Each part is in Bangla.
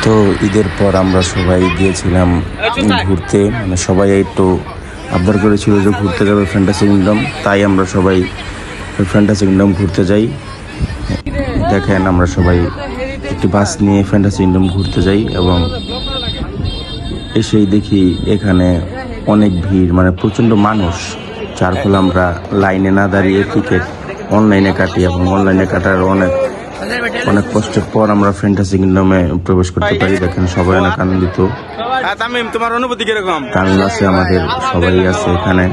তো ঈদের পর আমরা সবাই গিয়েছিলাম ঘুরতে, মানে সবাই একটু আবদার করেছিল যে ঘুরতে যাবে ফ্যান্টাসি কিংডম, তাই আমরা সবাই ফ্যান্টাসি কিংডম ঘুরতে যাই। দেখেন আমরা সবাই একটি বাস নিয়ে ফ্যান্টাসি কিংডম ঘুরতে যাই এবং এসেই দেখি এখানে অনেক ভিড়, মানে প্রচণ্ড মানুষ, যার ফলে আমরা লাইনে না দাঁড়িয়ে টিকিট অনলাইনে কাটি এবং অনলাইনে কাটার অনেক কষ্টের পর আমরা ফ্যান্টাসি কিংডমে প্রবেশ করতে পারি। দেখেন সবাই অনেক আনন্দিত। তোমার অনুভূতি কিরকম? তামিম আছে, আমাদের সবাই আছে এখানে।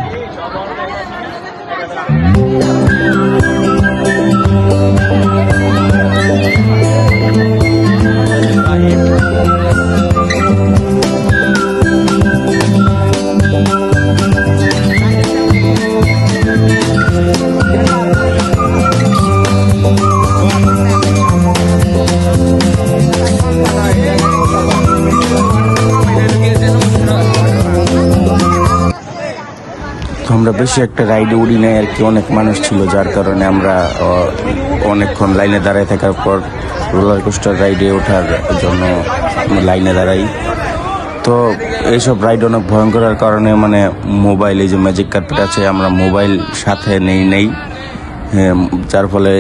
তো আমরা বেশি একটা রাইডে উড়ি নাই আর কি, অনেক মানুষ ছিল যার কারণে আমরা অনেকক্ষণ লাইনে দাঁড়ায় থাকার পর রোলার কোস্টার রাইডে ওঠার জন্য লাইনে দাঁড়াই। তো এইসব রাইড অনেক ভয়ঙ্করের কারণে মানে মোবাইল, এই যে ম্যাজিক কার্পেট আছে, আমরা মোবাইল সাথে নেই, যার ফলে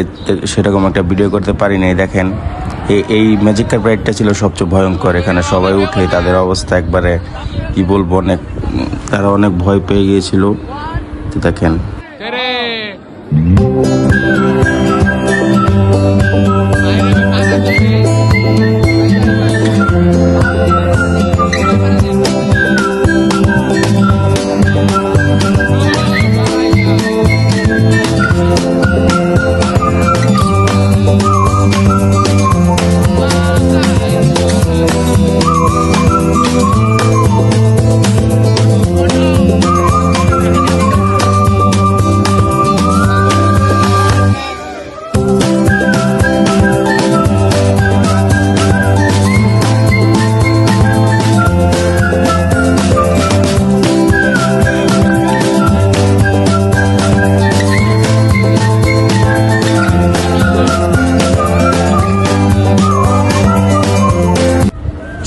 সেরকম একটা ভিডিও করতে পারি নাই। দেখেন এই ম্যাজিক কার্পেট রাইডটা ছিল সবচেয়ে ভয়ঙ্কর। এখানে সবাই উঠে তাদের অবস্থা একবারে কি বলবো, তারা অনেক ভয় পেয়ে গিয়েছিল। তো দেখেন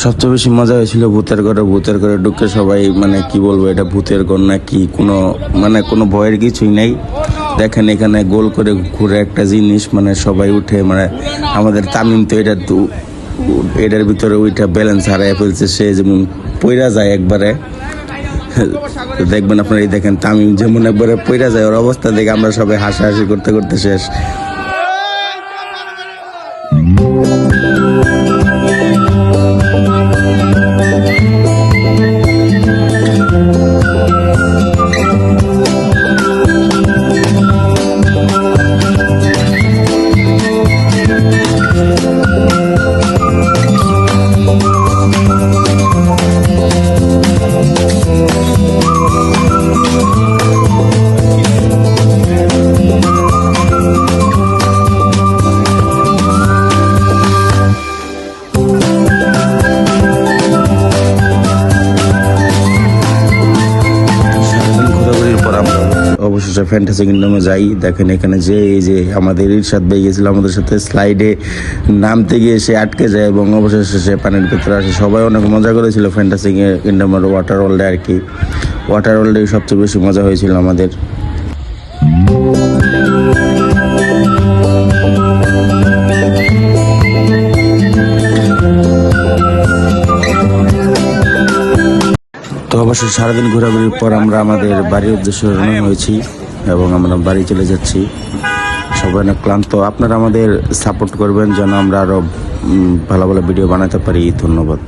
সবচেয়ে বেশি মজা হয়েছিল ভূতের ঘরে ঢুকে সবাই, মানে কি বলবো, এটা ভূতের ঘর না কি, কোনো ভয়ের কিছুই নেই। দেখেন এখানে গোল করে ঘুরে একটা জিনিস, মানে সবাই উঠে, মানে আমাদের তামিম তো এটার ভিতরে ওইটা ব্যালেন্স হারায় ফেলছে, সে যেমন পইরা যায় একবারে। দেখবেন আপনারা, এই দেখেন তামিম যেমন একবারে পইরা যায়, ওর অবস্থা দেখে আমরা সবাই হাসাহাসি করতে করতে শেষ। অবশেষে ফ্যান্টাসি কিংডমে যাই। দেখেন এখানে যে আমাদের ইরশাদ ভাই গিয়েছিল আমাদের সাথে, স্লাইডে নামতে গিয়ে সে আটকে যায় এবং অবশেষে সে পানির ভিতরে আসে। সবাই অনেক মজা করেছিল ফ্যান্টাসি কিংডমের ওয়াটার ওয়ার্ল্ডে আর কি। ওয়াটার ওয়ার্ল্ডে সবচেয়ে বেশি মজা হয়েছিল আমাদের। তো অবশ্য সারাদিন ঘোরাঘুরির পর আমরা আমাদের বাড়ির উদ্দেশ্যে রওনা হয়েছি এবং আমরা বাড়ি চলে যাচ্ছি। সবাই অনেক ক্লান্ত। আপনারা আমাদের সাপোর্ট করবেন যেন আমরা আরও ভালো ভালো ভিডিও বানাতে পারি। ধন্যবাদ।